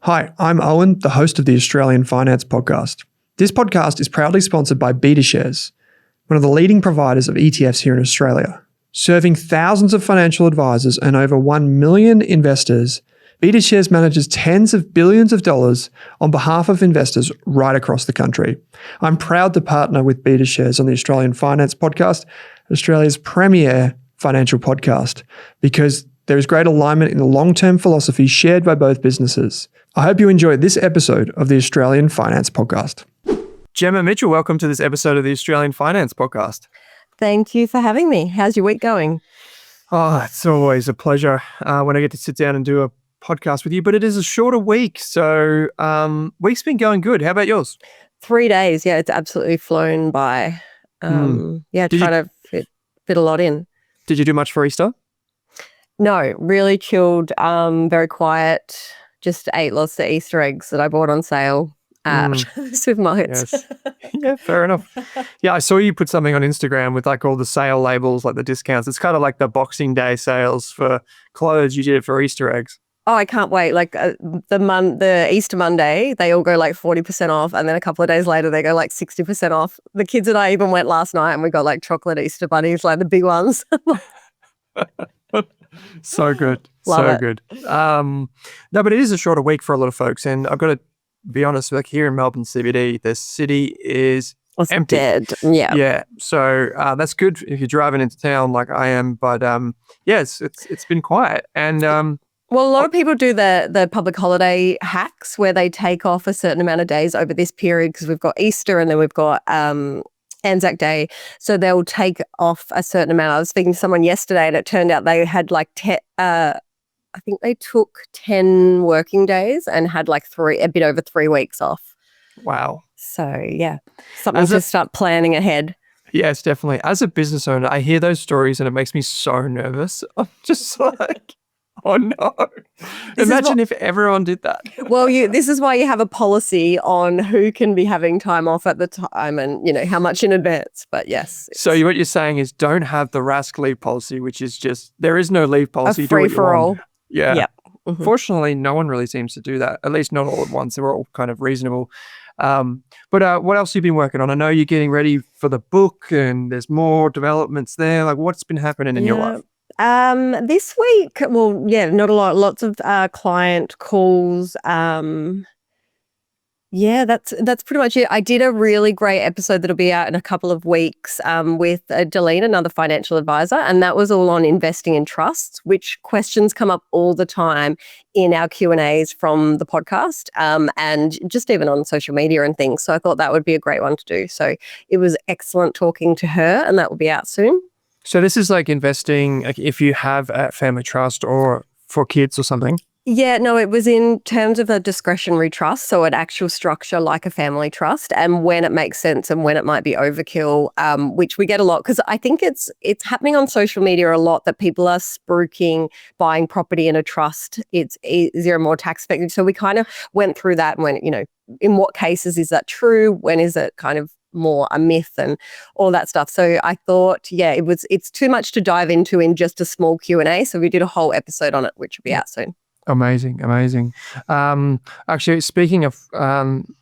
Hi, I'm Owen, the host of the Australian Finance Podcast. This podcast is proudly sponsored by BetaShares, one of the leading providers of ETFs here in Australia. Serving thousands of financial advisors and over 1 million investors, BetaShares manages tens of billions of dollars on behalf of investors right across the country. I'm proud to partner with BetaShares on the Australian Finance Podcast, Australia's premier financial podcast, because there is great alignment in the long-term philosophy shared by both businesses. I hope you enjoyed this episode of the Australian Finance Podcast. Gemma Mitchell, welcome to this episode of the Australian Finance Podcast. Thank you for having me. How's your week going? Oh, it's always a pleasure when I get to sit down and do a podcast with you, but it is a shorter week, so week's been going good. How about yours? 3 days. Yeah, it's absolutely flown by. Trying to fit a lot in. Did you do much for Easter? No, really chilled, very quiet. Just ate lots of Easter eggs that I bought on sale at supermarkets. Yes. Yeah, fair enough. Yeah, I saw you put something on Instagram with like all the sale labels, like the discounts. It's kind of like the Boxing Day sales for clothes. You did it for Easter eggs. Oh, I can't wait. Like the Easter Monday, they all go like 40% off. And then a couple of days later, they go like 60% off. The kids and I even went last night and we got like chocolate Easter bunnies, like the big ones. So good. Love it. Good. No, but it is a shorter week for a lot of folks. And I've got to be honest, like here in Melbourne CBD, the city is empty. Dead. Yeah. Yeah. So that's good if you're driving into town like I am. But it's been quiet. And well, a lot of people do the public holiday hacks where they take off a certain amount of days over this period because we've got Easter and then we've got Anzac Day. So they'll take off a certain amount. I was speaking to someone yesterday and it turned out they had like I think they took 10 working days and had like a bit over 3 weeks off. Wow. So yeah, something to start planning ahead. Yes, definitely. As a business owner, I hear those stories and it makes me so nervous. I'm just like, oh no. Imagine if everyone did that. Well, this is why you have a policy on who can be having time off at the time and, how much in advance. But yes. So what you're saying is don't have the Rask leave policy, which is just, there is no leave policy. A free for all. Yeah. Yep. Mm-hmm. Fortunately, no one really seems to do that, at least not all at once. They're all kind of reasonable. But what else have you been working on? I know you're getting ready for the book and there's more developments there. Like what's been happening in your life? This week, not a lot. Lots of client calls. That's pretty much it. I did a really great episode that'll be out in a couple of weeks with Delene, another financial advisor, and that was all on investing in trusts, which questions come up all the time in our Q&As from the podcast and just even on social media and things. So I thought that would be a great one to do. So it was excellent talking to her, and that will be out soon. So this is like investing, like if you have a family trust or for kids or something? Yeah, no, it was in terms of a discretionary trust, so an actual structure like a family trust, and when it makes sense and when it might be overkill, which we get a lot because I think it's happening on social media a lot that people are spruiking buying property in a trust. It's easier and more tax effective. So we kind of went through that and went, in what cases is that true? When is it kind of more a myth and all that stuff. So I thought, it's too much to dive into in just a small Q&A. So we did a whole episode on it, which will be out soon. Amazing. Actually, speaking of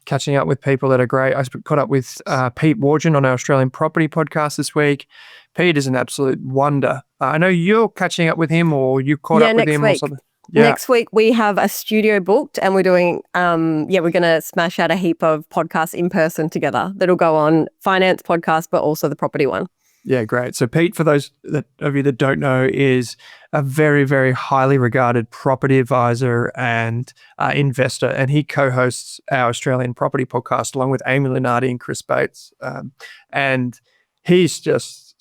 catching up with people that are great, I caught up with Pete Wargin on our Australian Property Podcast this week. Pete is an absolute wonder. I know you're catching up with him or you caught up with him or something. Yeah. Next week, we have a studio booked and we're doing, we're going to smash out a heap of podcasts in person together that'll go on finance podcast, but also the property one. Yeah, great. So Pete, for those of you that don't know, is a very, very highly regarded property advisor and investor, and he co-hosts our Australian Property Podcast along with Amy Lunardi and Chris Bates. And he's just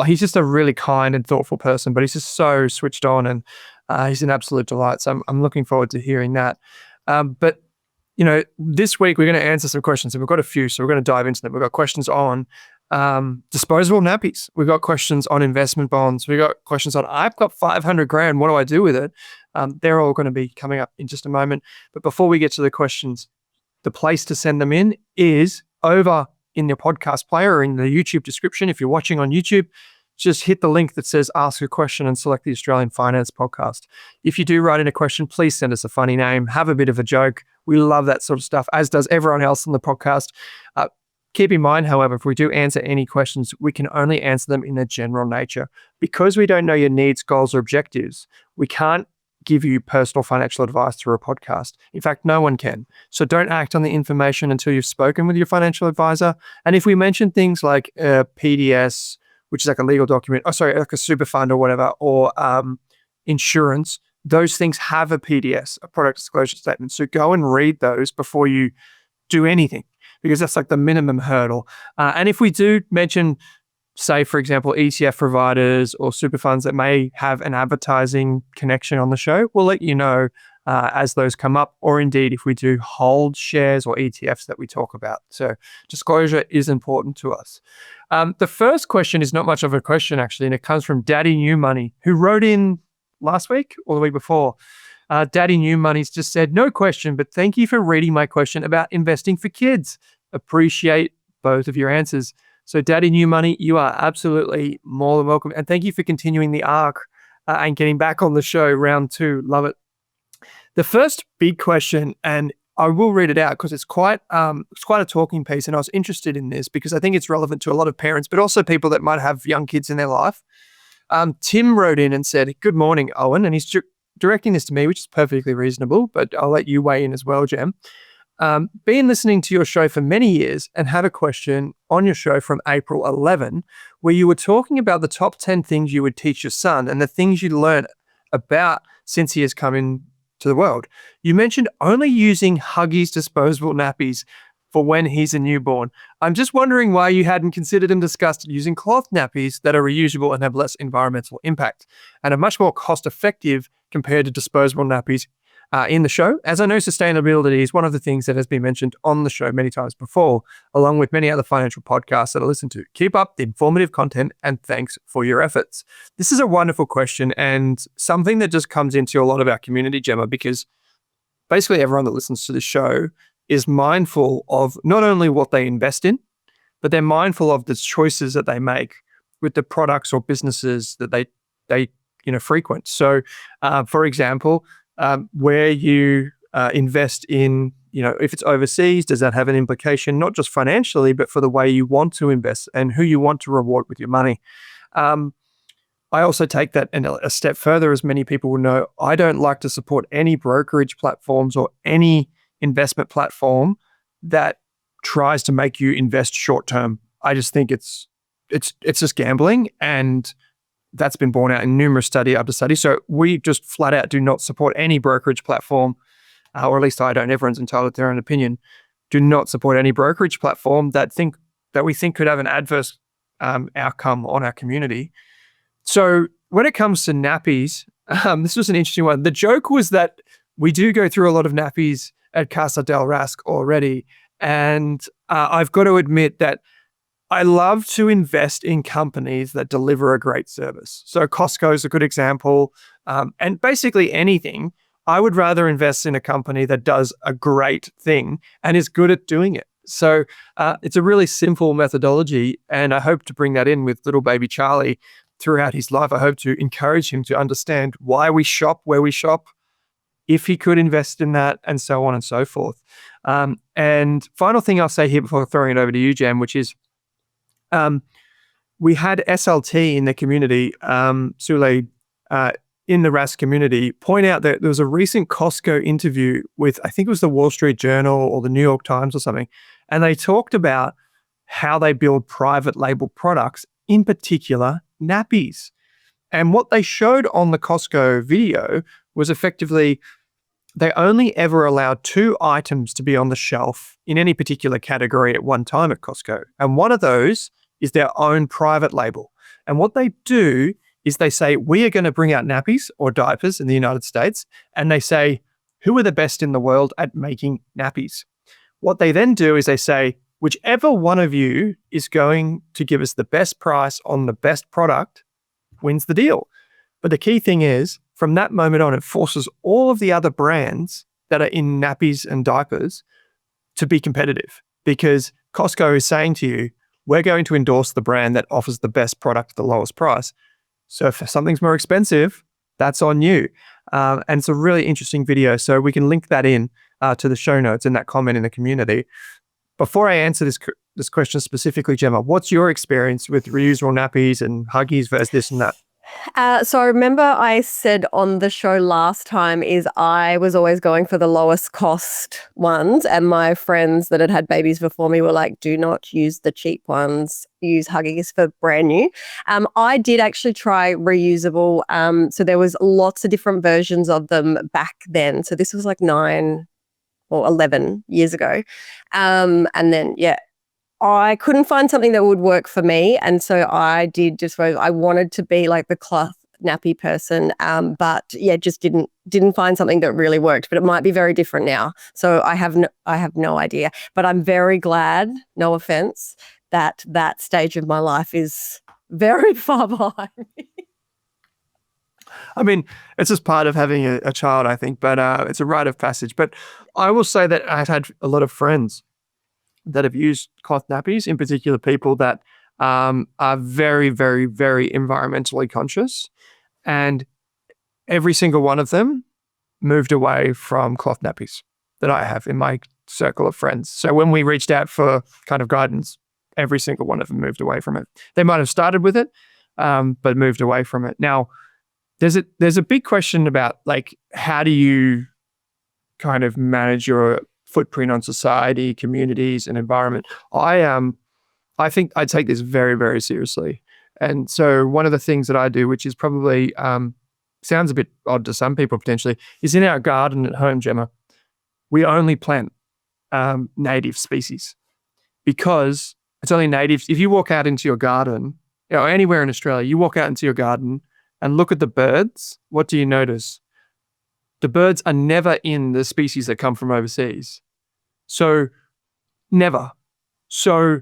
he's just a really kind and thoughtful person, but he's just so switched on and he's an absolute delight. So I'm looking forward to hearing that. But this week we're going to answer some questions, and we've got a few, so we're going to dive into them. We've got questions on disposable nappies. We've got questions on investment bonds. We've got questions on, I've got 500 grand. What do I do with it? They're all going to be coming up in just a moment. But before we get to the questions, the place to send them in is over in your podcast player or in the YouTube description. If you're watching on YouTube, just hit the link that says ask a question and select the Australian Finance Podcast. If you do write in a question, please send us a funny name, have a bit of a joke. We love that sort of stuff, as does everyone else on the podcast. Keep in mind, however, if we do answer any questions, we can only answer them in a general nature. Because we don't know your needs, goals, or objectives, we can't give you personal financial advice through a podcast. In fact, no one can. So don't act on the information until you've spoken with your financial advisor. And if we mention things like PDS, which is like a legal document, like a super fund or whatever, or insurance, those things have a PDS, a product disclosure statement. So go and read those before you do anything, because that's like the minimum hurdle. And if we do mention, say, for example, ETF providers or super funds that may have an advertising connection on the show, we'll let you know as those come up, or indeed if we do hold shares or ETFs that we talk about. So disclosure is important to us. The first question is not much of a question, actually, and it comes from Daddy New Money, who wrote in last week or the week before. Daddy New Money's just said, no question, but thank you for reading my question about investing for kids. Appreciate both of your answers. So Daddy New Money, you are absolutely more than welcome. And thank you for continuing the arc and getting back on the show, round 2. Love it. The first big question, and I will read it out because it's quite a talking piece, and I was interested in this because I think it's relevant to a lot of parents, but also people that might have young kids in their life. Tim wrote in and said, good morning, Owen, and he's directing this to me, which is perfectly reasonable, but I'll let you weigh in as well, Jem. Been listening to your show for many years and had a question on your show from April 11, where you were talking about the top 10 things you would teach your son and the things you learned about since he has come into the world. You mentioned only using Huggies disposable nappies for when he's a newborn. I'm just wondering why you hadn't considered and discussed using cloth nappies that are reusable and have less environmental impact and are much more cost-effective compared to disposable nappies in the show, as I know sustainability is one of the things that has been mentioned on the show many times before, along with many other financial podcasts that I listen to. Keep up the informative content and thanks for your efforts. This is a wonderful question and something that just comes into a lot of our community, Gemma, because basically everyone that listens to the show is mindful of not only what they invest in, but they're mindful of the choices that they make with the products or businesses that they frequent. So, for example, where you invest in, if it's overseas, does that have an implication, not just financially, but for the way you want to invest and who you want to reward with your money? I also take that a step further, as many people will know. I don't like to support any brokerage platforms or any investment platform that tries to make you invest short term. I just think it's just gambling, and that's been borne out in numerous study after study. So we just flat out do not support any brokerage platform, or at least I don't. Everyone's entitled to their own opinion. Do not support any brokerage platform that we think could have an adverse outcome on our community. So when it comes to nappies, this was an interesting one. The joke was that we do go through a lot of nappies at Casa del Rask already, and I've got to admit that I love to invest in companies that deliver a great service. So Costco is a good example. And basically anything, I would rather invest in a company that does a great thing and is good at doing it. So it's a really simple methodology, and I hope to bring that in with little baby Charlie throughout his life. I hope to encourage him to understand why we shop where we shop, if he could invest in that, and so on and so forth. And final thing I'll say here before throwing it over to you, Jem, which is, we had SLT in the community, Sule, in the Rask community, point out that there was a recent Costco interview with, I think it was the Wall Street Journal or the New York Times or something, and they talked about how they build private label products, in particular nappies. And what they showed on the Costco video was effectively they only ever allowed 2 items to be on the shelf in any particular category at one time at Costco. And one of those is their own private label. And what they do is they say, we are going to bring out nappies or diapers in the United States. And they say, who are the best in the world at making nappies? What they then do is they say, whichever one of you is going to give us the best price on the best product wins the deal. But the key thing is, from that moment on, it forces all of the other brands that are in nappies and diapers to be competitive, because Costco is saying to you, we're going to endorse the brand that offers the best product at the lowest price. So if something's more expensive, that's on you. And it's a really interesting video. So we can link that in to the show notes and that comment in the community. Before I answer this question specifically, Gemma, what's your experience with reusable nappies and Huggies versus this and that? So I remember I said on the show last time is I was always going for the lowest cost ones, and my friends that had babies before me were like, do not use the cheap ones, use Huggies for brand new. I did actually try reusable. So there was lots of different versions of them back then. So this was like 9 or 11 years ago. And then, I couldn't find something that would work for me. And so I did Disposable. I wanted to be like the cloth nappy person, but just didn't find something that really worked. But it might be very different now. So I have no idea. But I'm very glad, no offense, that stage of my life is very far behind me. I mean, it's just part of having a child, I think, but it's a rite of passage. But I will say that I've had a lot of friends that have used cloth nappies, in particular people that are very, very, very environmentally conscious. And every single one of them moved away from cloth nappies that I have in my circle of friends. So when we reached out for kind of guidance, every single one of them moved away from it. They might have started with it, but moved away from it. Now, there's a big question about like, how do you kind of manage your footprint on society, communities, and environment? I think I take this very, very seriously. And so one of the things that I do, which is probably sounds a bit odd to some people potentially, is in our garden at home, Gemma, we only plant native species because it's only native. If you walk out into your garden, anywhere in Australia, you walk out into your garden and look at the birds, what do you notice? The birds are never in the species that come from overseas. So never. So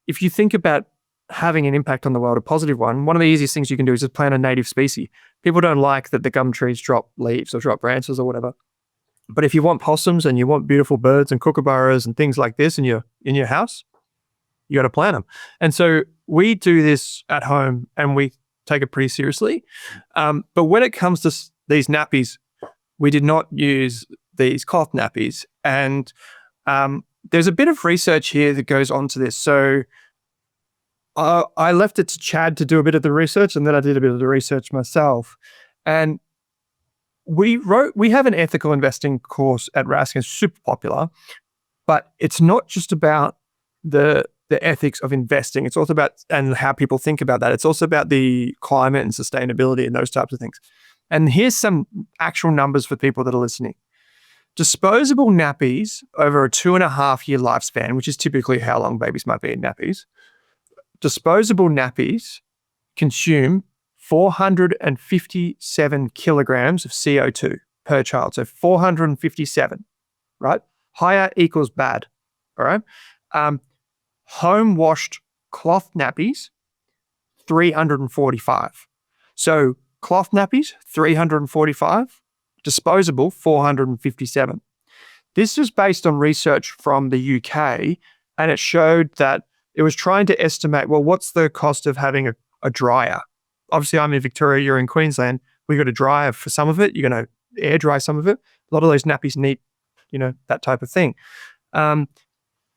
if you think about having an impact on the world, a positive one of the easiest things you can do is just plant a native species. People don't like that the gum trees drop leaves or drop branches or whatever. But if you want possums and you want beautiful birds and kookaburras and things like this in your house, you got to plant them. And so we do this at home and we take it pretty seriously. But when it comes to these nappies, we did not use these cloth nappies. And there's a bit of research here that goes on to this. So I left it to Chad to do a bit of the research, and then I did a bit of the research myself. And we have an ethical investing course at Rask, it's super popular, but it's not just about the ethics of investing. It's also about, and how people think about that. It's also about the climate and sustainability and those types of things. And here's some actual numbers for people that are listening. Disposable nappies over a 2.5-year lifespan, which is typically how long babies might be in nappies, disposable nappies consume 457 kilograms of CO2 per child. So 457, right? Higher equals bad, all right? Home washed cloth nappies, 345. So cloth nappies, 345. Disposable, 457. This is based on research from the UK, and it showed that it was trying to estimate, well, what's the cost of having a dryer? Obviously, I'm in Victoria, you're in Queensland. We've got a dryer for some of it. You're going to air dry some of it. A lot of those nappies need, that type of thing.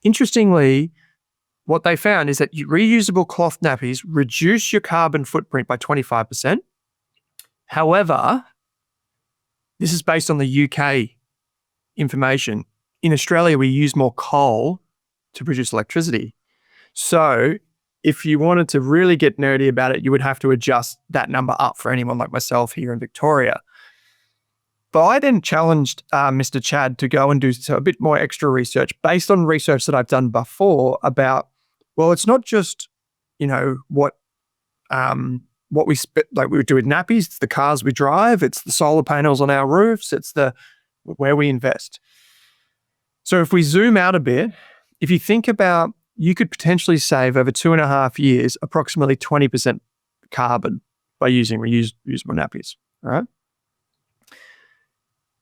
Interestingly, what they found is that reusable cloth nappies reduce your carbon footprint by 25%. However, this is based on the UK information. In Australia, we use more coal to produce electricity. So if you wanted to really get nerdy about it, you would have to adjust that number up for anyone like myself here in Victoria. But I then challenged Mr. Chad to go and do a bit more extra research based on research that I've done before about, well, it's not just, what we like we do with nappies, it's the cars we drive, it's the solar panels on our roofs, it's where we invest. So if we zoom out a bit, if you think about, you could potentially save over 2.5 years, approximately 20% carbon by using reusable nappies, all right?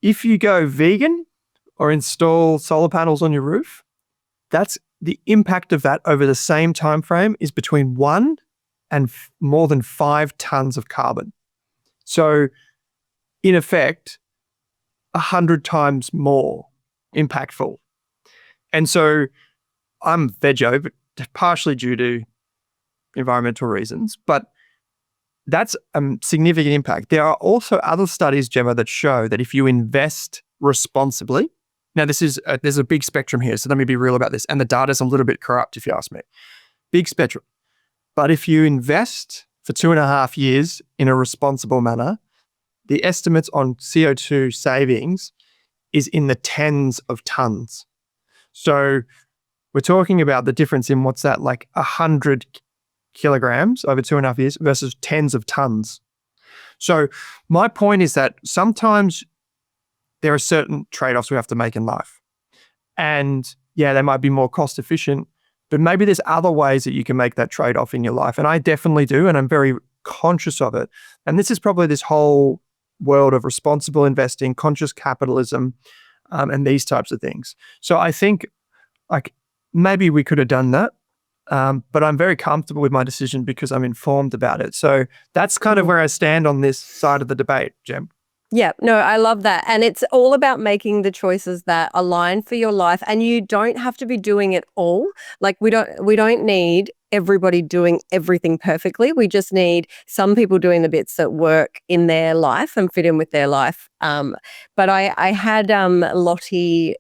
If you go vegan or install solar panels on your roof, that's the impact of that over the same time frame is between 1 and more than 5 tons of carbon. So in effect, 100 times more impactful. And so I'm veggie, but partially due to environmental reasons, but that's a significant impact. There are also other studies, Gemma, that show that if you invest responsibly, now there's a big spectrum here, so let me be real about this, and the data's a little bit corrupt if you ask me. Big spectrum. But if you invest for 2.5 years in a responsible manner, the estimates on CO2 savings is in the tens of tons. So we're talking about the difference in what's that, like 100 kilograms over 2.5 years versus tens of tons. So my point is that sometimes there are certain trade-offs we have to make in life. And yeah, they might be more cost efficient, but maybe there's other ways that you can make that trade-off in your life. And I definitely do, and I'm very conscious of it. And this is probably this whole world of responsible investing, conscious capitalism, and these types of things. So I think like maybe we could have done that, but I'm very comfortable with my decision because I'm informed about it. So that's kind of where I stand on this side of the debate, Gem. Yeah, no, I love that. And it's all about making the choices that align for your life, and you don't have to be doing it all. Like we don't need everybody doing everything perfectly. We just need some people doing the bits that work in their life and fit in with their life. But I had Lottie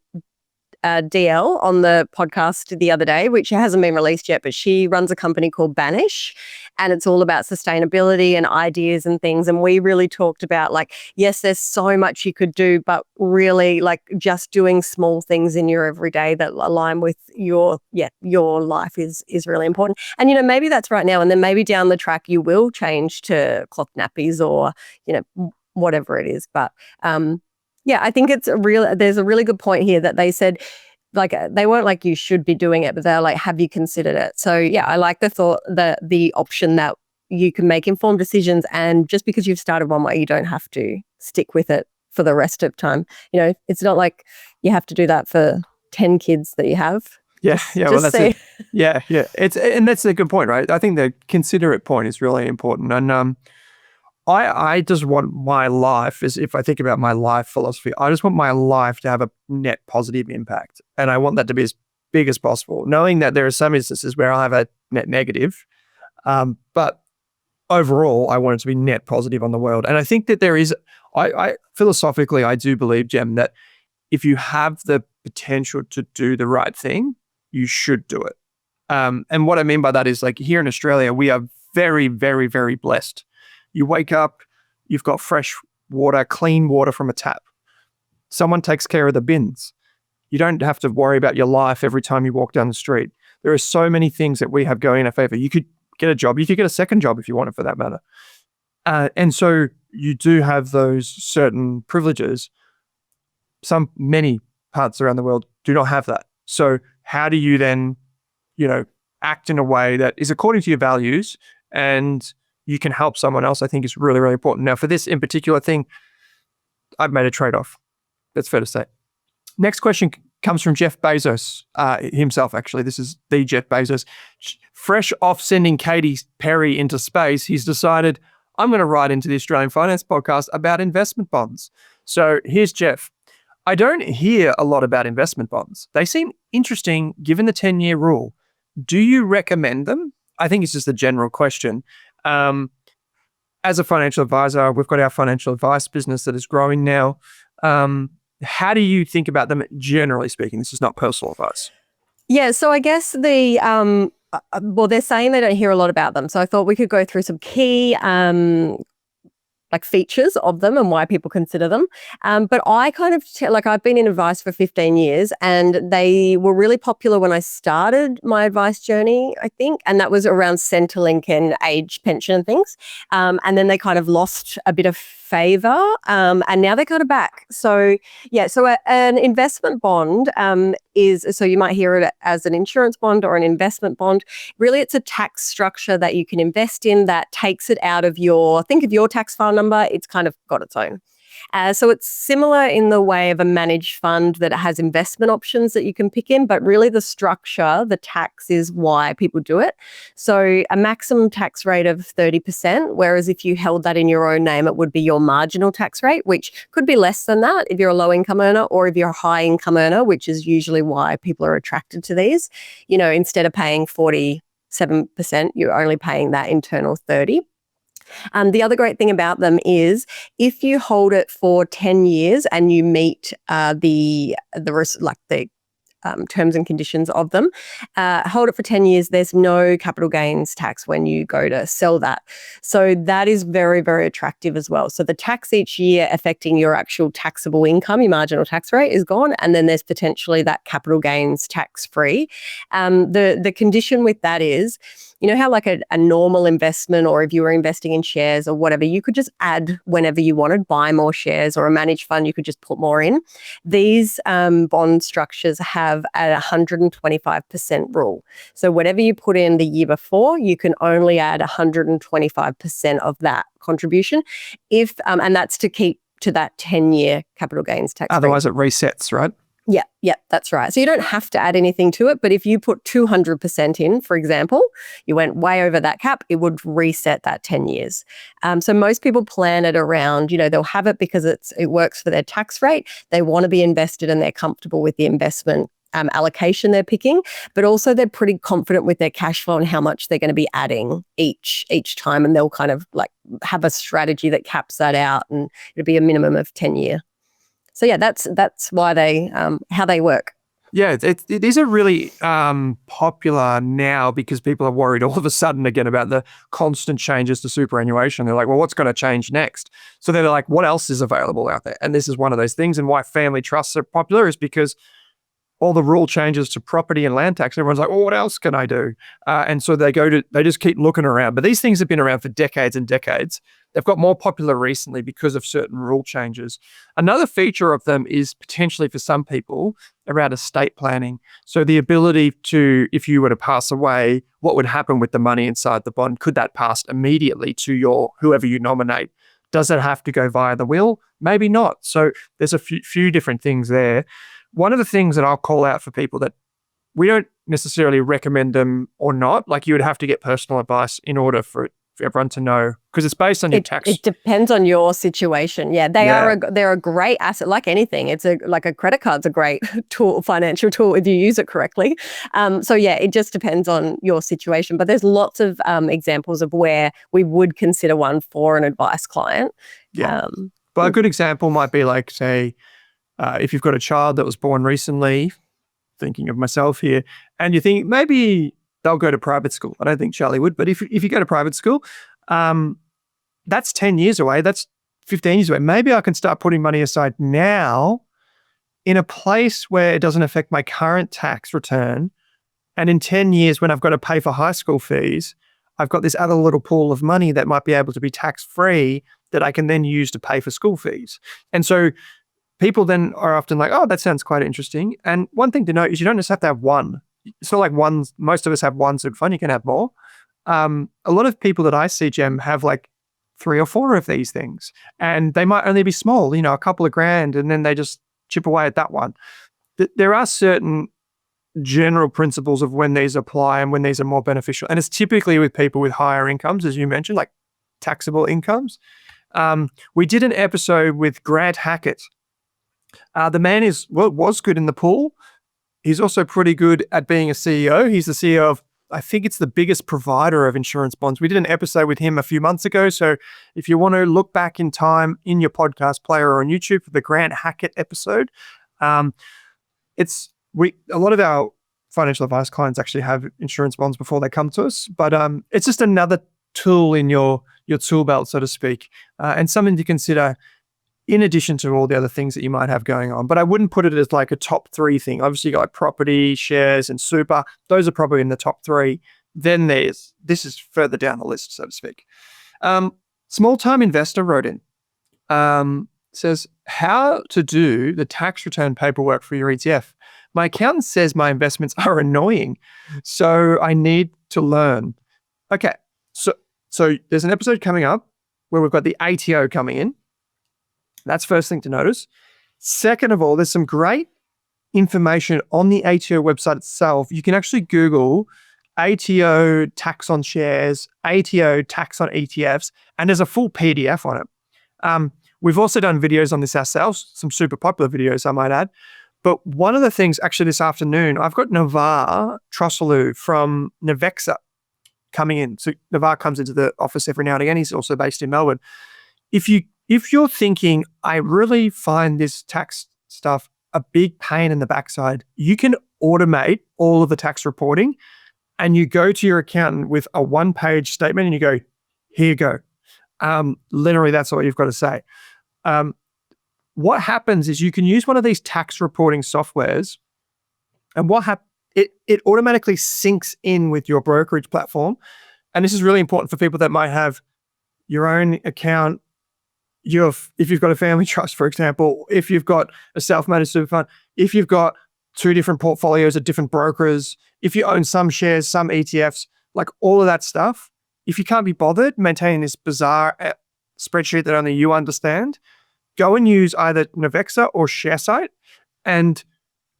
DL on the podcast the other day, which hasn't been released yet, but she runs a company called Banish, and it's all about sustainability and ideas and things. And we really talked about like, yes, there's so much you could do, but really like just doing small things in your everyday that align with your life is really important. And, maybe that's right now. And then maybe down the track, you will change to cloth nappies or, whatever it is. But, yeah, I think there's a really good point here that they said, like, they weren't like you should be doing it, but they're like, have you considered it? So yeah, I like the thought, the option that you can make informed decisions, and just because you've started one way, you don't have to stick with it for the rest of time. It's not like you have to do that for 10 kids that you have. Yeah, well, that's it. Yeah. And that's a good point, right? I think the considerate point is really important. And I just want my life, as if I think about my life philosophy, I just want my life to have a net positive impact. And I want that to be as big as possible, knowing that there are some instances where I have a net negative. But overall, I want it to be net positive on the world. And I think that there is, I philosophically, I do believe, Jem, that if you have the potential to do the right thing, you should do it. And what I mean by that is, like, here in Australia, we are very, very, very blessed. You wake up, you've got fresh water, clean water from a tap. Someone takes care of the bins. You don't have to worry about your life every time you walk down the street. There are so many things that we have going in our favor. You could get a job. You could get a second job if you wanted, for that matter. And so you do have those certain privileges. Many parts around the world do not have that. So how do you then, act in a way that is according to your values and you can help someone else? I think is really, really important. Now, for this in particular thing, I've made a trade-off. That's fair to say. Next question comes from Jeff Bezos himself, actually. This is the Jeff Bezos. Fresh off sending Katy Perry into space, he's decided, I'm going to write into the Australian Finance Podcast about investment bonds. So here's Jeff. I don't hear a lot about investment bonds. They seem interesting given the 10-year rule. Do you recommend them? I think it's just a general question. As a financial advisor, we've got our financial advice business that is growing now. How do you think about them, generally speaking? This is not personal advice. Yeah, so I guess they're saying they don't hear a lot about them. So I thought we could go through some key features of them and why people consider them. But I kind of, I've been in advice for 15 years, and they were really popular when I started my advice journey, I think. And that was around Centrelink and age pension and things. And then they kind of lost a bit of favor, and now they're kind of back. So yeah, an investment bond so you might hear it as an insurance bond or an investment bond. Really, it's a tax structure that you can invest in that takes it out of think of your tax file number. It's kind of got its own. So it's similar in the way of a managed fund that has investment options that you can pick in, but really the structure, the tax is why people do it. So a maximum tax rate of 30%, whereas if you held that in your own name, it would be your marginal tax rate, which could be less than that if you're a low income earner, or if you're a high income earner, which is usually why people are attracted to these. Instead of paying 47%, you're only paying that internal 30. The other great thing about them is if you hold it for 10 years and you meet the terms and conditions of them. Hold it for 10 years. There's no capital gains tax when you go to sell that. So that is very, very attractive as well. So the tax each year affecting your actual taxable income, your marginal tax rate is gone. And then there's potentially that capital gains tax free. The condition with that is, how like a normal investment, or if you were investing in shares or whatever, you could just add whenever you wanted, buy more shares, or a managed fund, you could just put more in. These bond structures have a 125% rule. So whatever you put in the year before, you can only add 125% of that contribution, and that's to keep to that 10-year capital gains tax. Otherwise, it resets, right? Yeah, that's right. So you don't have to add anything to it, but if you put 200% in, for example, you went way over that cap, it would reset that 10 years. So most people plan it around, they'll have it because it works for their tax rate. They want to be invested and they're comfortable with the investment allocation they're picking, but also they're pretty confident with their cash flow and how much they're going to be adding each time, and they'll kind of like have a strategy that caps that out, and it'll be a minimum of 10 year. So yeah, that's why they how they work. Yeah, it is a really popular now because people are worried all of a sudden again about the constant changes to superannuation. They're like, well, what's going to change next? So they're like, what else is available out there? And this is one of those things. And why family trusts are popular is because all the rule changes to property and land tax. Everyone's like, well, what else can I do? And so they just keep looking around. But these things have been around for decades and decades. They've got more popular recently because of certain rule changes. Another feature of them is potentially for some people around estate planning. So the ability to, if you were to pass away, what would happen with the money inside the bond? Could that pass immediately to whoever you nominate? Does it have to go via the will? Maybe not. So there's a few different things there. One of the things that I'll call out for people that we don't necessarily recommend them or not, like you would have to get personal advice in order for everyone to know, because it's based on your tax. It depends on your situation. Yeah, they're a great asset, like anything. It's like a credit card's a great tool, financial tool if you use it correctly. So yeah, it just depends on your situation. But there's lots of examples of where we would consider one for an advice client. Yeah, but a good example might be like, say, if you've got a child that was born recently, thinking of myself here, and you think maybe they'll go to private school. I don't think Charlie would, but if you go to private school, that's 10 years away. That's 15 years away. Maybe I can start putting money aside now in a place where it doesn't affect my current tax return. And in 10 years, when I've got to pay for high school fees, I've got this other little pool of money that might be able to be tax-free that I can then use to pay for school fees. And so people then are often like, oh, that sounds quite interesting. And one thing to note is you don't just have to have one. It's not like one. Most of us have one super fund. You can have more. A lot of people that I see, Jem, have like 3 or 4 of these things, and they might only be small, a couple of grand, and then they just chip away at that one. There are certain general principles of when these apply and when these are more beneficial, and it's typically with people with higher incomes, as you mentioned, like taxable incomes. We did an episode with Grant Hackett. The man was good in the pool. He's also pretty good at being a CEO. He's the CEO of, I think it's the biggest provider of insurance bonds. We did an episode with him a few months ago. So if you want to look back in time in your podcast player or on YouTube for the Grant Hackett episode, a lot of our financial advice clients actually have insurance bonds before they come to us. But it's just another tool in your tool belt, so to speak, and something to consider in addition to all the other things that you might have going on. But I wouldn't put it as like a top 3 thing. Obviously, you got like property, shares, and super. Those are probably in the top 3. Then this is further down the list, so to speak. Small-time investor wrote in, says, how to do the tax return paperwork for your ETF. My accountant says my investments are annoying, so I need to learn. Okay, so there's an episode coming up where we've got the ATO coming in. That's first thing to notice. Second of all, there's some great information on the ATO website itself. You can actually Google ATO tax on shares, ATO tax on ETFs, and there's a full PDF on it. We've also done videos on this ourselves, some super popular videos, I might add. But one of the things, actually this afternoon, I've got Navar Trusselou from Navexa coming in. So Navar comes into the office every now and again. He's also based in Melbourne. If you're thinking, I really find this tax stuff a big pain in the backside, you can automate all of the tax reporting, and you go to your accountant with a one-page statement and you go, here you go. Literally, that's all you've got to say. What happens is you can use one of these tax reporting softwares, and it automatically syncs in with your brokerage platform. And this is really important for people that might have your own account. If you've got a family trust, for example, if you've got a self-managed super fund, if you've got 2 different portfolios at different brokers, if you own some shares, some ETFs, like all of that stuff, if you can't be bothered maintaining this bizarre spreadsheet that only you understand, go and use either Navexa or ShareSite, and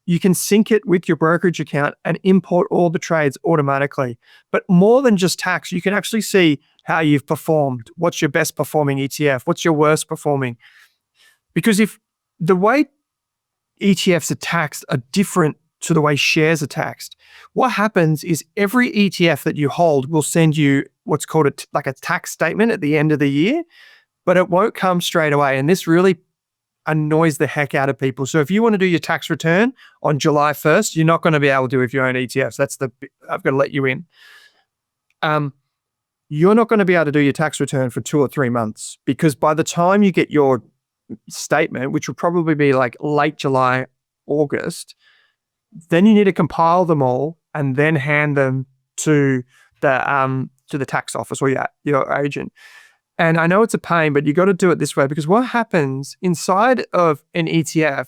you can sync it with your brokerage account and import all the trades automatically. But more than just tax, you can actually see how you've performed. What's your best performing ETF? What's your worst performing? Because if the way ETFs are taxed are different to the way shares are taxed, what happens is every ETF that you hold will send you what's called a tax statement at the end of the year, but it won't come straight away. And this really annoys the heck out of people. So if you want to do your tax return on July 1st, you're not going to be able to if you own ETFs. I've got to let you in. You're not going to be able to do your tax return for 2 or 3 months, because by the time you get your statement, which will probably be like late July, August, then you need to compile them all and then hand them to the tax office or your agent. And I know it's a pain, but you got to do it this way, because what happens inside of an ETF,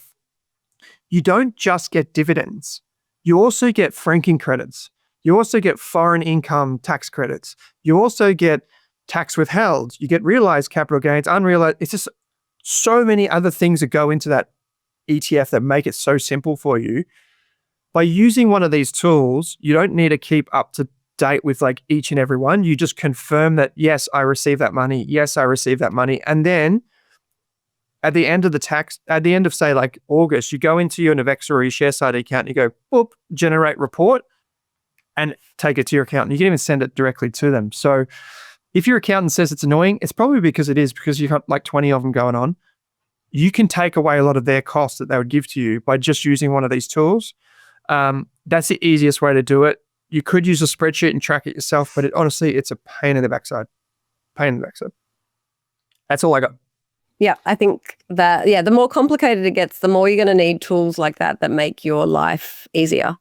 you don't just get dividends. You also get franking credits. You also get foreign income tax credits. You also get tax withheld. You get realized capital gains, unrealized. It's just so many other things that go into that ETF that make it so simple for you. By using one of these tools, you don't need to keep up to date with like each and every one. You just confirm that, yes, I received that money. Yes, I received that money. And then at the end of say like August, you go into your Navexa or your ShareSite account and you go, boop, generate report, and take it to your accountant. You can even send it directly to them. So if your accountant says it's annoying, it's probably because it is, because you've got like 20 of them going on. You can take away a lot of their costs that they would give to you by just using one of these tools. That's the easiest way to do it. You could use a spreadsheet and track it yourself, but honestly, it's a pain in the backside. That's all I got. Yeah, I think that, the more complicated it gets, the more you're going to need tools like that make your life easier.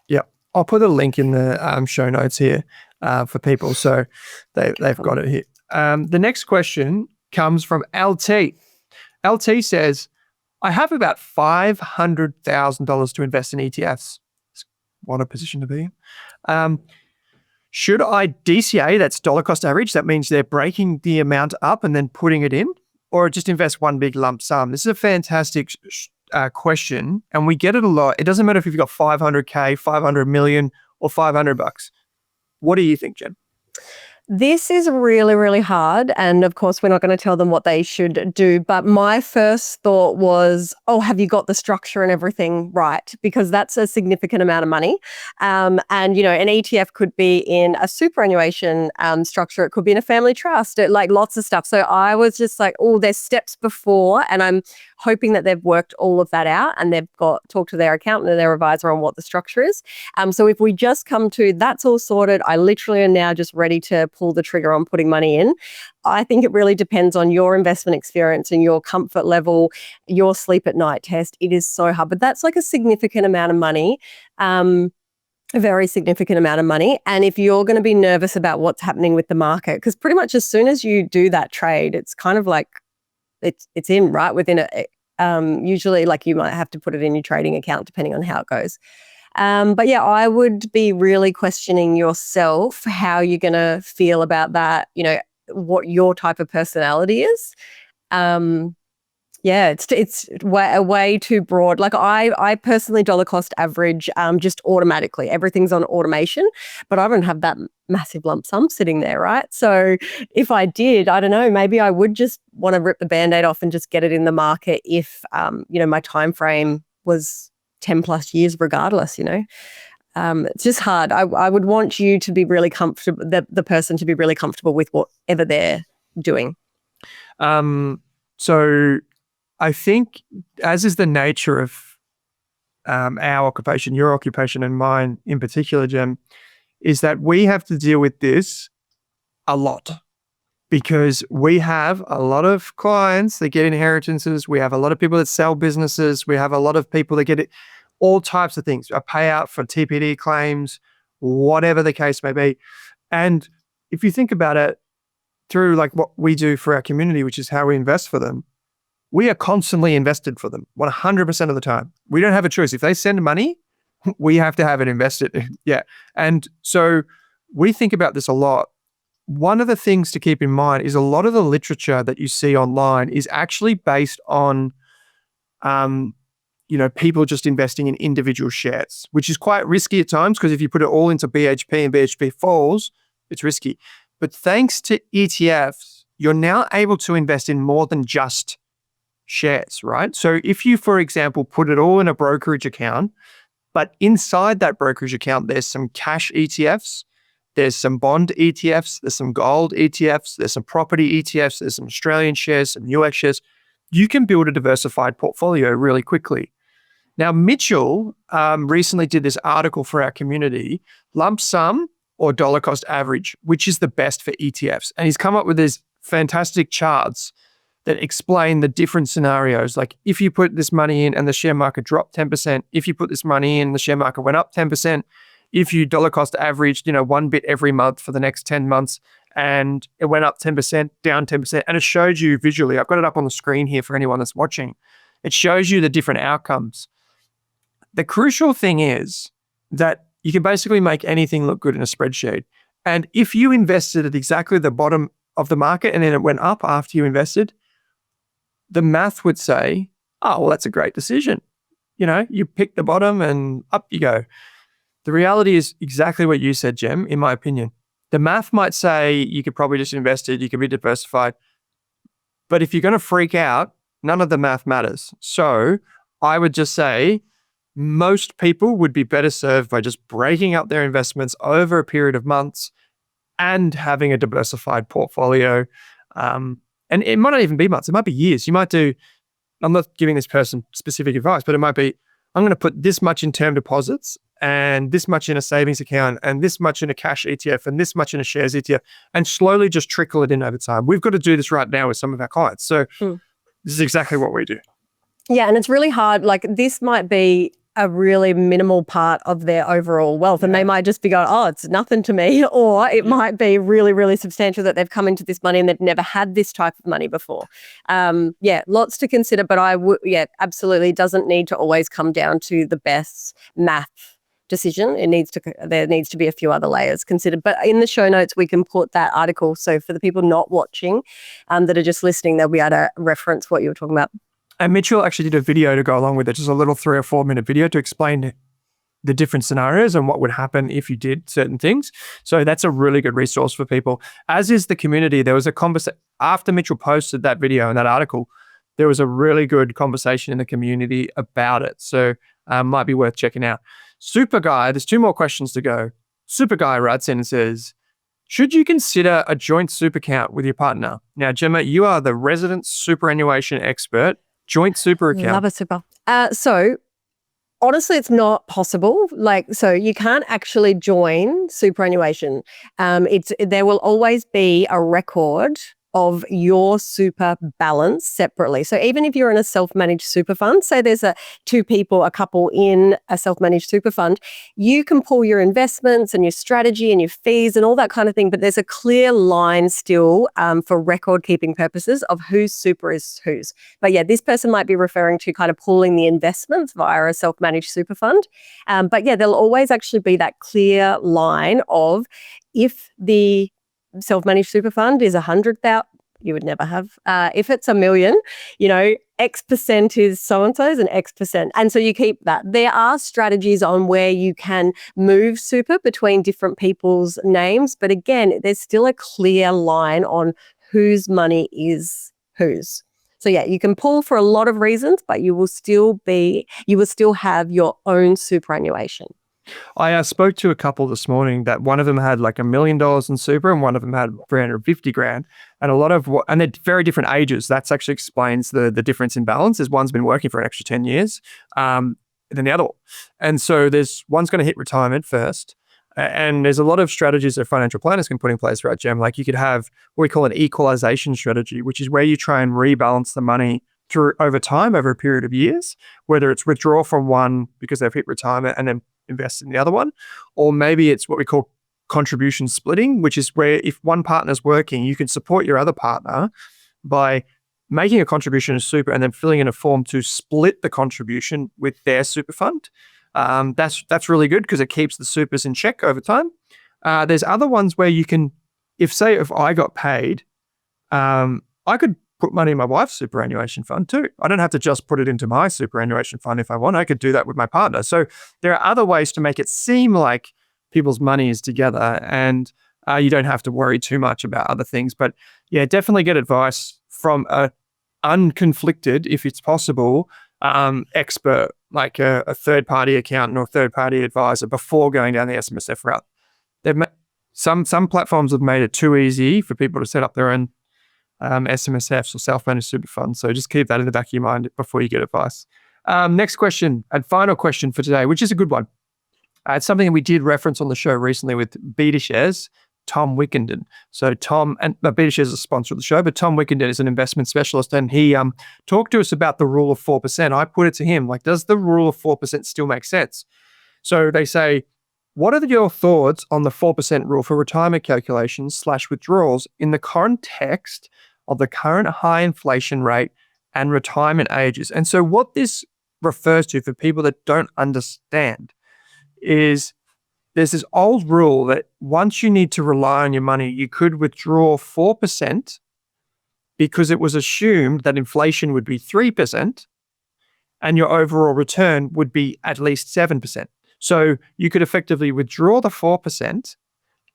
Yeah. I'll put a link in the show notes here for people, so they've got it here. The next question comes from LT. LT says, I have about $500,000 to invest in ETFs. What a position to be in. Should I DCA, that's dollar cost average, that means they're breaking the amount up and then putting it in, or just invest one big lump sum? This is a fantastic question, and we get it a lot. It doesn't matter if you've got 500K, 500 million, or $500. What do you think, Jen? This is really, really hard. And of course, we're not going to tell them what they should do. But my first thought was, have you got the structure and everything right? Because that's a significant amount of money. And, an ETF could be in a superannuation structure. It could be in a family trust, like lots of stuff. So I was just like, there's steps before. And I'm hoping that they've worked all of that out and they've talked to their accountant and their advisor on what the structure is. So if we just come to that's all sorted, I literally am now just ready to pull the trigger on putting money in. I think it really depends on your investment experience and your comfort level, your sleep at night test. It is so hard, but that's like a significant amount of money. A very significant amount of money. And if you're going to be nervous about what's happening with the market, because pretty much as soon as you do that trade, it's kind of like it's in right within usually like you might have to put it in your trading account depending on how it goes. But yeah, I would be really questioning yourself how you're going to feel about that, what your type of personality is. Yeah, it's way too broad. Like I personally dollar cost average just automatically. Everything's on automation, but I don't have that massive lump sum sitting there, right? So if I did, I don't know, maybe I would just want to rip the Band-Aid off and just get it in the market if my time frame was 10 plus years regardless, It's just hard. I would want you to be really comfortable, the person to be really comfortable with whatever they're doing. So I think, as is the nature of our occupation, your occupation and mine in particular, Jem, is that we have to deal with this a lot because we have a lot of clients that get inheritances. We have a lot of people that sell businesses. We have a lot of people that get it, all types of things, a payout for TPD claims, whatever the case may be. And if you think about it through like what we do for our community, which is how we invest for them, we are constantly invested for them 100% of the time. We don't have a choice. If they send money, we have to have it invested. Yeah. And so we think about this a lot. One of the things to keep in mind is a lot of the literature that you see online is actually based on, people just investing in individual shares, which is quite risky at times because if you put it all into BHP and BHP falls, it's risky. But thanks to ETFs, you're now able to invest in more than just shares, right? So if you, for example, put it all in a brokerage account, but inside that brokerage account, there's some cash ETFs, there's some bond ETFs, there's some gold ETFs, there's some property ETFs, there's some Australian shares, some US shares, you can build a diversified portfolio really quickly. Now, Mitchell recently did this article for our community, lump sum or dollar cost average, which is the best for ETFs. And he's come up with these fantastic charts that explain the different scenarios. Like if you put this money in and the share market dropped 10%, if you put this money in, the share market went up 10%, if you dollar cost averaged, one bit every month for the next 10 months and it went up 10%, down 10%, and it showed you visually, I've got it up on the screen here for anyone that's watching, it shows you the different outcomes. The crucial thing is that you can basically make anything look good in a spreadsheet. And if you invested at exactly the bottom of the market and then it went up after you invested, the math would say, oh, well, that's a great decision. You pick the bottom and up you go. The reality is exactly what you said, Jem, in my opinion. The math might say you could probably just invest it, you could be diversified. But if you're going to freak out, none of the math matters. So I would just say most people would be better served by just breaking up their investments over a period of months and having a diversified portfolio. And it might not even be months, it might be years. You might do, I'm not giving this person specific advice, but it might be, I'm going to put this much in term deposits and this much in a savings account and this much in a cash ETF and this much in a shares ETF and slowly just trickle it in over time. We've got to do this right now with some of our clients. So this is exactly what we do. Yeah, and it's really hard. Like this might be a really minimal part of their overall wealth. And they might just be going, oh, it's nothing to me. Or it might be really, really substantial that they've come into this money and they've never had this type of money before. Lots to consider. But absolutely doesn't need to always come down to the best math decision. There needs to be a few other layers considered. But in the show notes, we can put that article. So for the people not watching that are just listening, they'll be able to reference what you were talking about. And Mitchell actually did a video to go along with it, just a little 3 or 4 minute video to explain the different scenarios and what would happen if you did certain things. So that's a really good resource for people, as is the community. There was a conversation after Mitchell posted that video and that article, there was a really good conversation in the community about it. So might be worth checking out. Super Guy, there's 2 more questions to go. Super Guy writes in and says, should you consider a joint super account with your partner? Now, Gemma, you are the resident superannuation expert. Joint super account. Love a super. So honestly, it's not possible. So you can't actually join superannuation. There will always be a record of your super balance separately. So even if you're in a self-managed super fund, say there's a couple in a self-managed super fund, you can pull your investments and your strategy and your fees and all that kind of thing, but there's a clear line still for record-keeping purposes of whose super is whose. But yeah, this person might be referring to kind of pooling the investments via a self-managed super fund. But yeah, there'll always actually be that clear line of if the self-managed super fund is you would never have. If it's $1 million, X percent is so-and-so's and X percent. And so you keep that. There are strategies on where you can move super between different people's names. But again, there's still a clear line on whose money is whose. So yeah, you can pull for a lot of reasons, but you will still have your own superannuation. I spoke to a couple this morning that one of them had like $1 million in super and one of them had 350 grand. And and they're very different ages. That actually explains the difference in balance. Is one's been working for an extra 10 years than the other one. And so one's going to hit retirement first. And there's a lot of strategies that financial planners can put in place, right, Jem? Like you could have what we call an equalization strategy, which is where you try and rebalance the money over time, over a period of years, whether it's withdraw from one because they've hit retirement and then invest in the other one, or maybe it's what we call contribution splitting, which is where if one partner's working, you can support your other partner by making a contribution to super and then filling in a form to split the contribution with their super fund. That's really good because it keeps the supers in check over time. There's other ones where you can, if I got paid, I could put money in my wife's superannuation fund too. I don't have to just put it into my superannuation fund if I want. I could do that with my partner. So there are other ways to make it seem like people's money is together and you don't have to worry too much about other things. But yeah, definitely get advice from a unconflicted, if it's possible, expert, like a third-party accountant or third-party advisor before going down the SMSF route. Some platforms have made it too easy for people to set up their own SMSFs or self-managed super funds. So just keep that in the back of your mind before you get advice. Next question and final question for today, which is a good one. It's something that we did reference on the show recently with BetaShares, Tom Wickenden. So Tom, and BetaShares is a sponsor of the show, but Tom Wickenden is an investment specialist and he talked to us about the rule of 4%. I put it to him, like, does the rule of 4% still make sense? So they say, what are your thoughts on the 4% rule for retirement calculations / withdrawals in the context of the current high inflation rate and retirement ages? And so what this refers to for people that don't understand is there's this old rule that once you need to rely on your money, you could withdraw 4% because it was assumed that inflation would be 3% and your overall return would be at least 7%. So you could effectively withdraw the 4%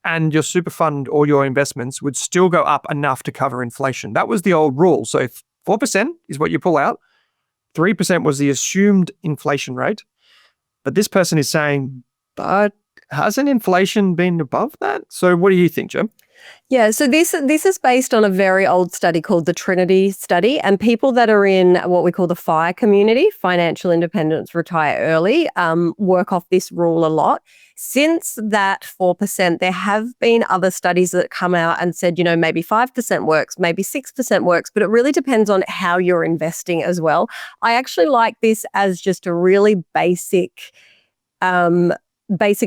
and your super fund or your investments would still go up enough to cover inflation. That was the old rule. So 4% is what you pull out. 3% was the assumed inflation rate. But this person is saying, but hasn't inflation been above that? So what do you think, Jim? Yeah, so this is based on a very old study called the Trinity study, and people that are in what we call the FIRE community, financial independence, retire early, work off this rule a lot. Since that 4%, there have been other studies that come out and said, maybe 5% works, maybe 6% works, but it really depends on how you're investing as well. I actually like this as just a really basic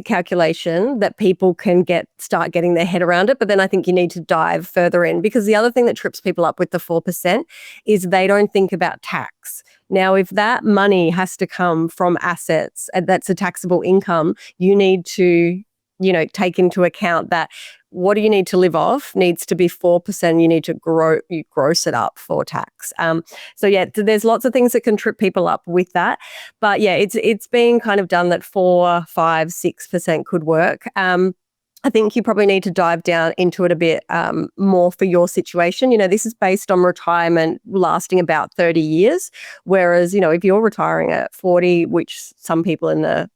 calculation that people can start getting their head around it. But then I think you need to dive further in, because the other thing that trips people up with the 4% is they don't think about tax. Now, if that money has to come from assets and that's a taxable income, you need to, take into account that what do you need to live off needs to be 4%. You need to gross it up for tax. So yeah, there's lots of things that can trip people up with that. But yeah, it's being kind of done that 4, 5, 6% could work. I think you probably need to dive down into it a bit more for your situation. This is based on retirement lasting about 30 years. Whereas, if you're retiring at 40, which some people in the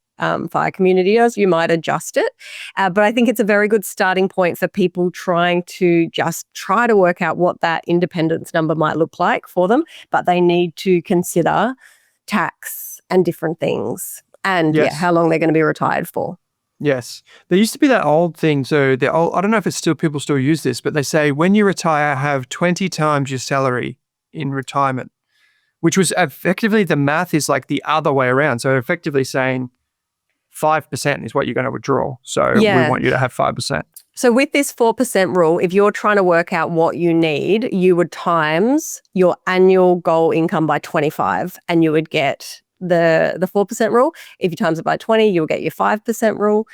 FIRE community does, you might adjust it. But I think it's a very good starting point for people trying to just try to work out what that independence number might look like for them. But they need to consider tax and different things and how long they're going to be retired for. Yes. There used to be that old thing. So I don't know if people still use this, but they say when you retire, have 20 times your salary in retirement, which was effectively, the math is like the other way around. So effectively saying 5% is what you're going to withdraw. So we want you to have 5%. So with this 4% rule, if you're trying to work out what you need, you would times your annual goal income by 25 and you would get the 4% rule. If you times it by 20, you'll get your 5% rule.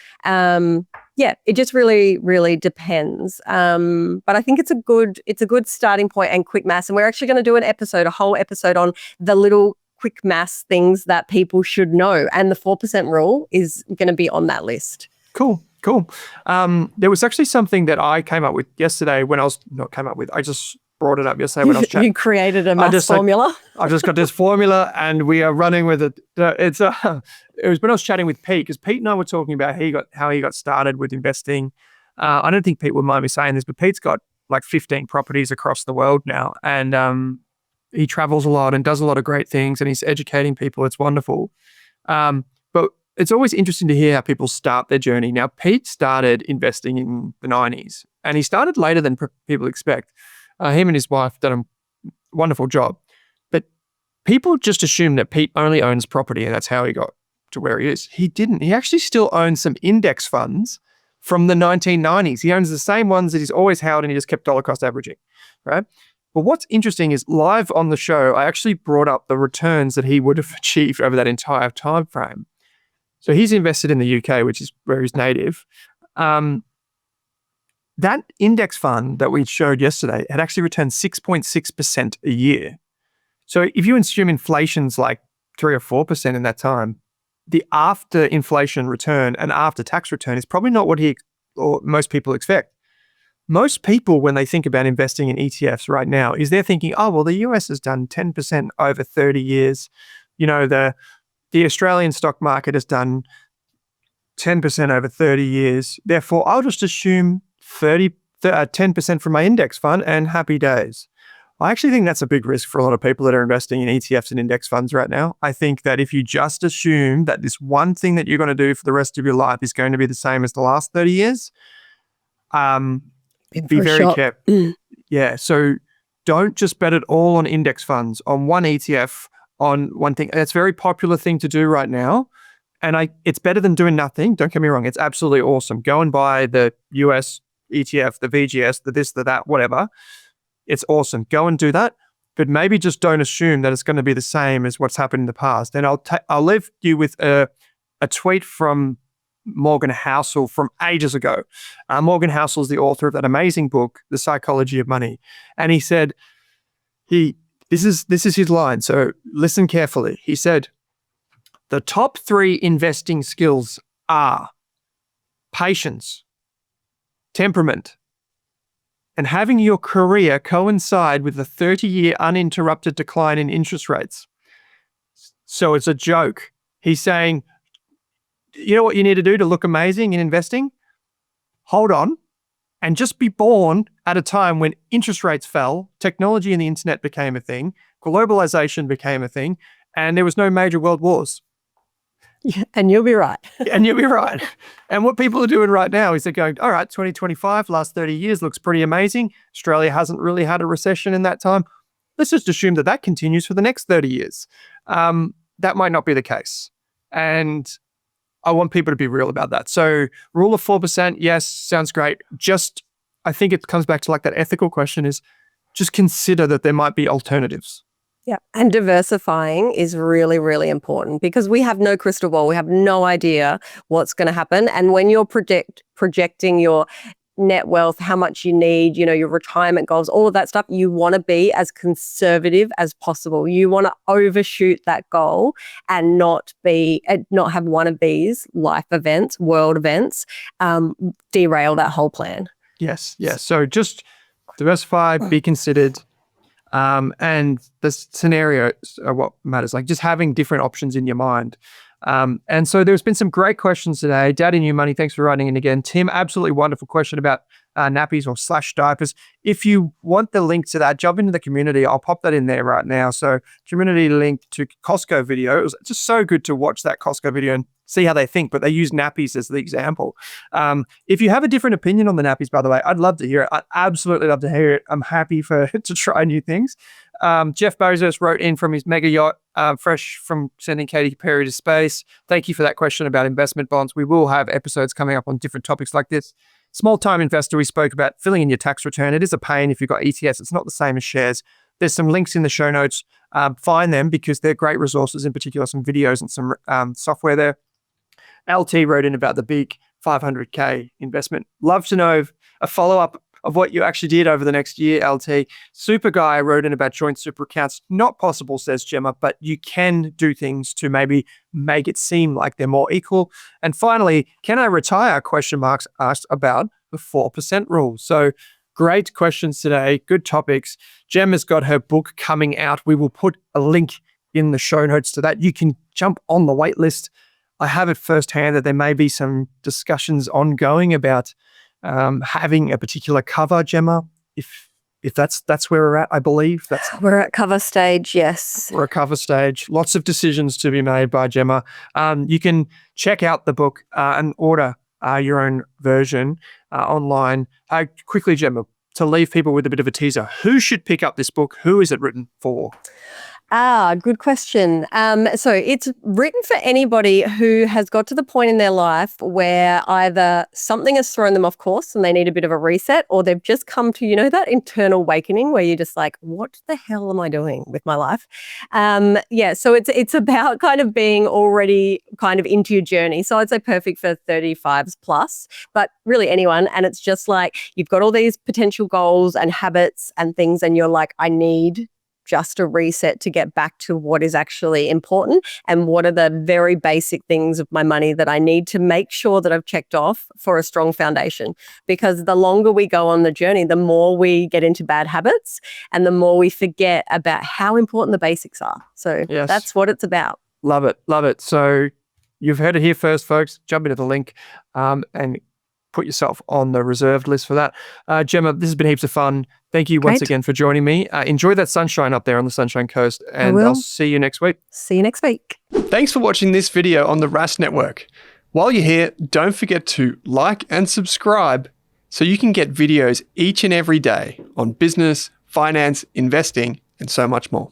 Yeah, it just really, really depends. But I think it's a good starting point and quick maths. And we're actually going to do a whole episode on the little quick maths things that people should know. And the 4% rule is going to be on that list. Cool. There was actually something that I came up with yesterday I just brought it up yesterday when I was chatting. You created a maths formula? I've just got this formula and we are running with it. It was when I was chatting with Pete, because Pete and I were talking about how he got started with investing. I don't think Pete would mind me saying this, but Pete's got like 15 properties across the world now. And he travels a lot and does a lot of great things and he's educating people. It's wonderful. But it's always interesting to hear how people start their journey. Now, Pete started investing in the 90s and he started later than people expect. Him and his wife done a wonderful job. But people just assume that Pete only owns property and that's how he got to where he is. He didn't. He actually still owns some index funds from the 1990s. He owns the same ones that he's always held and he just kept dollar cost averaging, right? But what's interesting is live on the show, I actually brought up the returns that he would have achieved over that entire time frame. So he's invested in the UK, which is where he's native. That index fund that we showed yesterday had actually returned 6.6% a year. So if you assume inflation's like 3 or 4% in that time, the after inflation return and after tax return is probably not what most people expect. Most people, when they think about investing in ETFs right now, they're thinking, oh, well, the US has done 10% over 30 years. You know, the Australian stock market has done 10% over 30 years. Therefore, I'll just assume 10% from my index fund and happy days. I actually think that's a big risk for a lot of people that are investing in ETFs and index funds right now. I think that if you just assume that this one thing that you're going to do for the rest of your life is going to be the same as the last 30 years, be very careful. Yeah, so don't just bet it all on index funds, on one ETF, on one thing. That's a very popular thing to do right now. And it's better than doing nothing. Don't get me wrong. It's absolutely awesome. Go and buy the US ETF, the VGS, the this, the that, whatever. It's awesome. Go and do that. But maybe just don't assume that it's going to be the same as what's happened in the past. And I'll leave you with a tweet from Morgan Housel from ages ago. Morgan Housel is the author of that amazing book, The Psychology of Money. And he said, this is his line, so listen carefully. He said, the top 3 investing skills are patience, temperament, and having your career coincide with a 30-year uninterrupted decline in interest rates. So it's a joke. He's saying, you know what you need to do to look amazing in investing? Hold on and just be born at a time when interest rates fell, technology and the internet became a thing, globalization became a thing, and there was no major world wars. Yeah, and you'll be right. And you'll be right. And what people are doing right now is they're going, all right, 2025, last 30 years looks pretty amazing. Australia hasn't really had a recession in that time. Let's just assume that continues for the next 30 years. That might not be the case. And I want people to be real about that. So rule of 4%, yes, sounds great. I think it comes back to like that ethical question is just consider that there might be alternatives. Yeah. And diversifying is really, really important because we have no crystal ball. We have no idea what's going to happen. And when you're projecting your net wealth, how much you need, your retirement goals, all of that stuff, you want to be as conservative as possible. You want to overshoot that goal and not have one of these life events, world events, derail that whole plan. Yes. So just diversify, be considered. And the scenarios are what matters, like just having different options in your mind. And so there's been some great questions today. Daddy New Money, thanks for writing in again. Tim, absolutely wonderful question about nappies or /diapers. If you want the link to that, jump into the community. I'll pop that in there right now. So community link to Costco video. It was just so good to watch that Costco video and see how they think, but they use nappies as the example. If you have a different opinion on the nappies, by the way, I'd love to hear it. I'd absolutely love to hear it. I'm happy to try new things. Jeff Bezos wrote in from his mega yacht, fresh from sending Katy Perry to space. Thank you for that question about investment bonds. We will have episodes coming up on different topics like this. Small-time investor, we spoke about filling in your tax return. It is a pain if you've got ETFs. It's not the same as shares. There's some links in the show notes. Find them because they're great resources, in particular some videos and some software there. LT wrote in about the big 500K investment. Love to know a follow-up of what you actually did over the next year, LT. Super Guy wrote in about joint super accounts. Not possible, says Gemma, but you can do things to maybe make it seem like they're more equal. And finally, can I retire? Question marks asked about the 4% rule. So great questions today. Good topics. Gemma's got her book coming out. We will put a link in the show notes to that. You can jump on the wait list. I have it firsthand that there may be some discussions ongoing about having a particular cover, Gemma. If that's where we're at, I believe We're at cover stage, yes. we're at cover stage. Lots of decisions to be made by Gemma. You can check out the book and order your own version online. Quickly, Gemma, to leave people with a bit of a teaser, who should pick up this book? Who is it written for? Good question. So it's written for anybody who has got to the point in their life where either something has thrown them off course and they need a bit of a reset, or they've just come to, that internal awakening where you're just like, what the hell am I doing with my life? So it's about kind of being already kind of into your journey. So I'd say perfect for 35s plus, but really anyone. And it's just like, you've got all these potential goals and habits and things, and you're like, I need just a reset to get back to what is actually important and what are the very basic things of my money that I need to make sure that I've checked off for a strong foundation. Because the longer we go on the journey, the more we get into bad habits and the more we forget about how important the basics are. So That's what it's about. Love it. Love it. So you've heard it here first, folks. Jump into the link and put yourself on the reserved list for that. Gemma, this has been heaps of fun. Thank you once again for joining me. Enjoy that sunshine up there on the Sunshine Coast, and I'll see you next week. See you next week. Thanks for watching this video on the Rask Network. While you're here, don't forget to like and subscribe so you can get videos each and every day on business, finance, investing, and so much more.